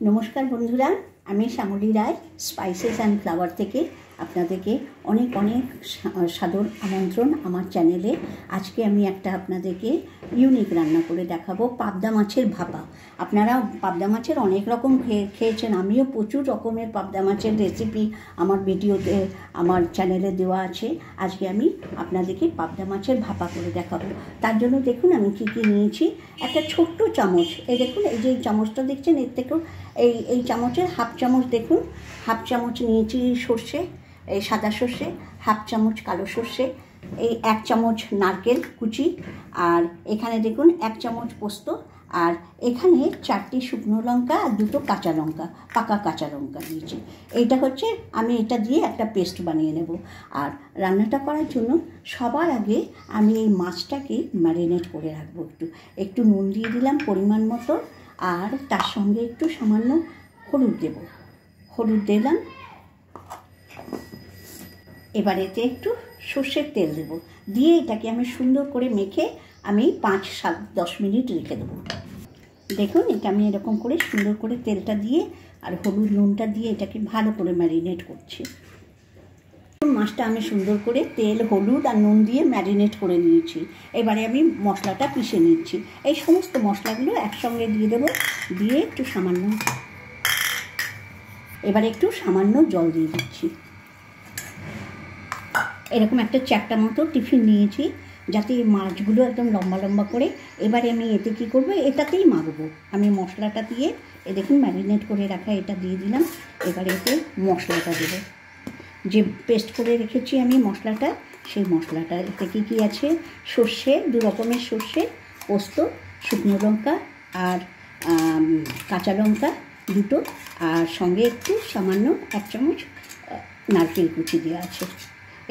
নমস্কার বন্ধুরা, আমি শ্যামলী রায় স্পাইসেস অ্যান্ড ফ্লাওয়ার থেকে আপনাদেরকে অনেক অনেক সাদর আমন্ত্রণ আমার চ্যানেলে। আজকে আমি একটা আপনাদেরকে ইউনিক রান্না করে দেখাবো, পাবদা মাছের ভাপা। আপনারা পাবদা মাছের অনেক রকম খেয়েছেন, আমিও প্রচুর রকমের পাবদা মাছের রেসিপি আমার ভিডিওতে আমার চ্যানেলে দেওয়া আছে। আজকে আমি আপনাদেরকে পাবদা মাছের ভাপা করে দেখাবো। তার জন্য দেখুন আমি কী কী নিয়েছি। একটা ছোট্ট চামচ, এই দেখুন, এই যে চামচটা দেখছেন, এর থেকেও এই চামচের হাফ চামচ, দেখুন হাফ চামচ নিয়েছি সর্ষে, এই সাদা সর্ষে, হাফ চামচ কালো সর্ষে, এই 1 চামচ নারকেল কুচি, আর এখানে দেখুন 1 চামচ পোস্ত, আর এখানে 4টি শুকনো লঙ্কা আর 2টো কাঁচা লঙ্কা, পাকা কাঁচা লঙ্কা দিয়েছি। এইটা হচ্ছে আমি এটা দিয়ে একটা পেস্ট বানিয়ে নেব। আর রান্নাটা করার জন্য সবার আগে আমি এই মাছটাকে ম্যারিনেট করে রাখবো। একটু নুন দিয়ে দিলাম পরিমাণ মতো, আর তার সঙ্গে একটু সামান্য হলুদ দেব, হলুদ দিলাম। এবার এতে একটু সর্ষের তেল দেব, দিয়ে এটাকে আমি সুন্দর করে মেখে আমি 5-10 মিনিট রেখে দেবো। দেখুন এটা আমি এরকম করে সুন্দর করে তেলটা দিয়ে আর হলুদ নুনটা দিয়ে এটাকে ভালো করে ম্যারিনেট করছি। মাছটা আমি সুন্দর করে তেল হলুদ আর নুন দিয়ে ম্যারিনেট করে নিয়েছি। এবারে আমি মশলাটা পিষে নিচ্ছি। এই সমস্ত মশলাগুলো একসঙ্গে দিয়ে দেবো, দিয়ে একটু সামান্য, এবারে একটু সামান্য জল দিয়ে দিচ্ছি। এরকম একটা চ্যাপটা মতো টিফিন নিয়েছি, যাতে এই মাছগুলো একদম লম্বা লম্বা করে। এবারে আমি এতে কী করবো, এটাতেই মাখবো। আমি মশলাটা দিয়ে দেখুন ম্যারিনেট করে রাখা এটা দিয়ে দিলাম। এবারে এতে মশলাটা দেবো, যে পেস্ট করে রেখেছি আমি মশলাটা, সেই মশলাটা। এতে কী আছে, সর্ষে, 2 রকমের সর্ষে, পোস্ত, শুকনো লঙ্কা আর কাঁচা লঙ্কা 2টো, আর সঙ্গে একটু সামান্য 1 চামচ নারকেল কুচি দেওয়া আছে।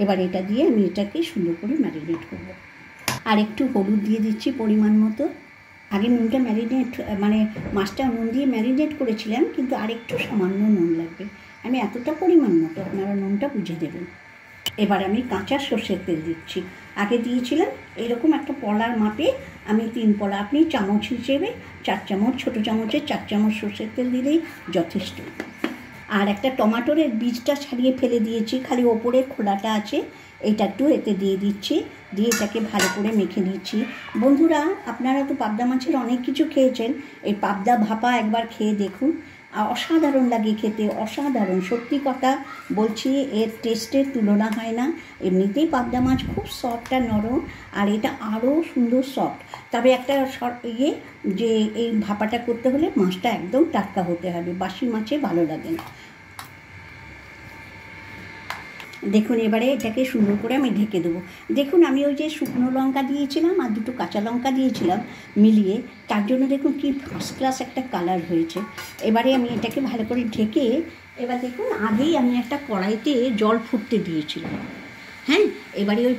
এবার এটা দিয়ে আমি এটাকে সুন্দর করে ম্যারিনেট করব। আর একটু হলুদ দিয়ে দিচ্ছি পরিমাণ মতো। আগে নুনটা মাছটা নুন দিয়ে ম্যারিনেট করেছিলাম, কিন্তু আরেকটু সামান্য নুন লাগবে। আমি এতটা পরিমাণ মতো, আপনারা নুনটা বুঝে দেবেন। এবার আমি কাঁচা সর্ষের তেল দিচ্ছি। আগে দিয়েছিলাম এইরকম একটা পলার মাপে, আমি 3 পলা, আপনি চামচ হিসেবে 4 চামচ, ছোটো চামচে 4 চামচ সর্ষের তেল দিলেই যথেষ্ট। আর একটা টমাটোর বীজটা ছাড়িয়ে ফেলে দিয়েছি, খালি ওপরের খোলাটা আছে, এইটা একটু এতে দিয়ে দিচ্ছি, দিয়ে এটাকে ভালো করে মেখে নিচ্ছি। বন্ধুরা আপনারা তো পাবদা মাছের অনেক কিছু খেয়েছেন, এই পাবদা ভাপা একবার খেয়ে দেখুন, অসাধারণ লাগে খেতে, অসাধারণ। সত্যি কথা বলছি, এর টেস্টের তুলনা হয় না। এমনিতেই পাবদা মাছ খুব সফট আর নরম, আর এটা আরও সুন্দর সফট। তবে একটা যে এই ভাপাটা করতে হলে মাছটা একদম টাটকা হতে হবে, বাসি মাছে ভালো লাগে না। দেখুন এবারে এটাকে সুন্দর করে আমি ঢেকে দেবো। দেখুন আমি ওই যে শুকনো লঙ্কা দিয়েছিলাম আর 2টো কাঁচা লঙ্কা দিয়েছিলাম মিলিয়ে, তার জন্য দেখুন কি ফার্স্ট ক্লাস একটা কালার হয়েছে। এবারে আমি এটাকে ভালো করে ঢেকে, এবার দেখুন আগেই আমি একটা কড়াইতে জল ফুটতে দিয়েছিলাম। হ্যাঁ, এবারে ওই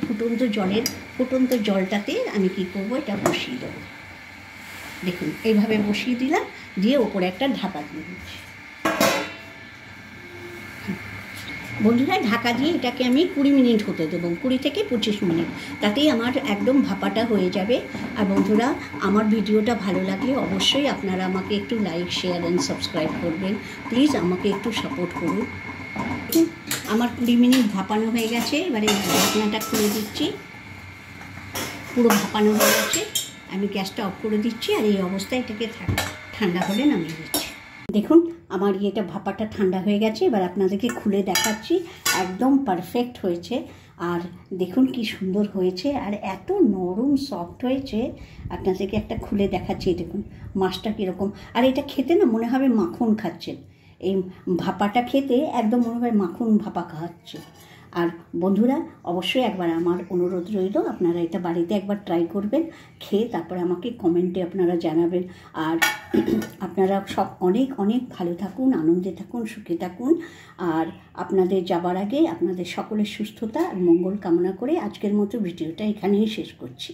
ফুটন্ত জলটাতে আমি কি করব, এটা বসিয়ে দেবো। দেখুন এইভাবে বসিয়ে দিলাম, দিয়ে ওপরে একটা ঢাকা দিয়ে দিচ্ছি। বন্ধুরা ঢাকা দিয়ে এটাকে আমি 20 মিনিট হতে দেবো, 20 থেকে 25 মিনিট, তাতেই আমার একদম ভাপাটা হয়ে যাবে। আর বন্ধুরা আমার ভিডিওটা ভালো লাগলে অবশ্যই আপনারা আমাকে একটু লাইক, শেয়ার অ্যান্ড সাবস্ক্রাইব করবেন। প্লিজ আমাকে একটু সাপোর্ট করুন। আমার 20 মিনিট ভাপানো হয়ে গেছে। এবারে ঢাকনাটা খুলে দিচ্ছি। পুরো ভাপানো হয়ে গেছে, আমি গ্যাসটা অফ করে দিচ্ছি। আর এই অবস্থায় এটাকে ঠান্ডা হলে নামিয়ে দিচ্ছি। দেখুন আমার এটা ভাপাটা ঠান্ডা হয়ে গেছে, এবার আপনাদেরকে খুলে দেখাচ্ছি। একদম পারফেক্ট হয়েছে, আর দেখুন কি সুন্দর হয়েছে, আর এত নরম সফট হয়েছে। আপনাদেরকে একটা খুলে দেখাচ্ছি, দেখুন মাছটা কীরকম। আর এটা খেতে না মনে হবে মাখন খাচ্ছেন, এই ভাপাটা খেতে একদম মনে হয় মাখন ভাপা খাচ্ছে। আর বন্ধুরা অবশ্যই একবার আমার অনুরোধ রইল, আপনারা এটা বাড়িতে একবার ট্রাই করবেন, খেয়ে তারপরে আমাকে কমেন্টে আপনারা জানাবেন। আর আপনারা সব অনেক অনেক ভালো থাকুন, আনন্দে থাকুন, সুখে থাকুন। আর আপনাদের যাবার আগে আপনাদের সকলের সুস্থতা আর মঙ্গল কামনা করে আজকের মতো ভিডিওটা এখানেই শেষ করছি।